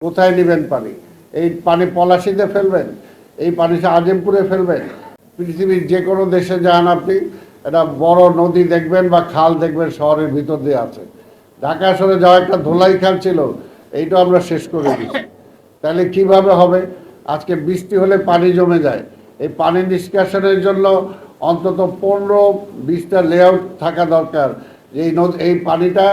কোথায় নেবেন পানি? এই পানি পলাশিতে ফেলবেন, এই পানি আজিমপুরে ফেলবেন। পৃথিবীর যে কোনো দেশে যান আপনি, একটা বড় নদী দেখবেন বা খাল দেখবেন শহরের ভিতর দিয়ে আছে। ঢাকা শহরে যাওয়া একটা ধোলাই খাল ছিল, এইটা আমরা শেষ করে দিচ্ছি। তাহলে কিভাবে হবে? আজকে বৃষ্টি হলে পানি জমে যায়, এই পানি নিষ্কাশনের জন্য অন্তত 15-20টা লেআউট থাকা দরকার। যে এই পানিটা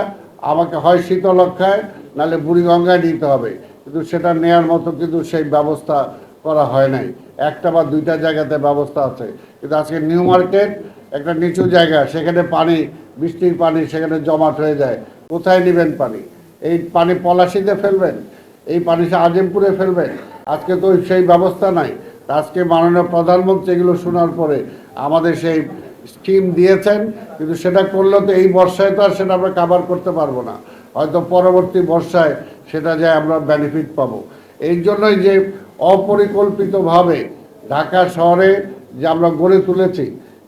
আমাকে হয় শীতলক্ষায় নাহলে বুড়িগঙ্গায় নিতে হবে, কিন্তু সেটা নেয়ার মতো কিন্তু সেই ব্যবস্থা করা হয় নাই। একটা বা দুইটা জায়গাতে ব্যবস্থা আছে, কিন্তু আজকে নিউ মার্কেট একটা নিচু জায়গা, সেখানে পানি, বৃষ্টির পানি সেখানে জমাট হয়ে যায়। কোথায় নেবেন পানি? এই পানি পলাশিতে ফেলবেন, এই পানি আজিমপুরে ফেলবেন। আজকে তো সেই ব্যবস্থা নাই। আজকে মাননীয় প্রধানমন্ত্রী এগুলো শোনার পরে আমাদের সেই স্কিম দিয়েছেন, কিন্তু সেটা করলেও তো এই বর্ষায় তো আর সেটা আমরা কাভার করতে পারবো না। হয়তো পরবর্তী বর্ষায় সেটা যে আমরা বেনিফিট পাবো। এই জন্যই যে অপরিকল্পিতভাবে ঢাকা শহরে যে আমরা গড়ে তুলেছি,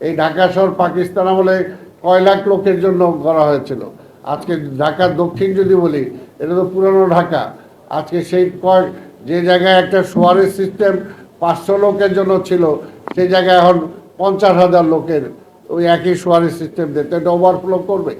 এই ঢাকা শহর পাকিস্তান আমলে কয় লাখ লোকের জন্য করা হয়েছিল। আজকে ঢাকার দক্ষিণ যদি বলি, এটা তো পুরনো ঢাকা। আজকে সেই যে জায়গায় একটা সোয়ারের সিস্টেম 500 লোকের জন্য ছিল, সেই জায়গায় এখন 50,000 লোকের ওই একই সোয়ারের সিস্টেম দিতে, এটা ওভারফ্লো করবে।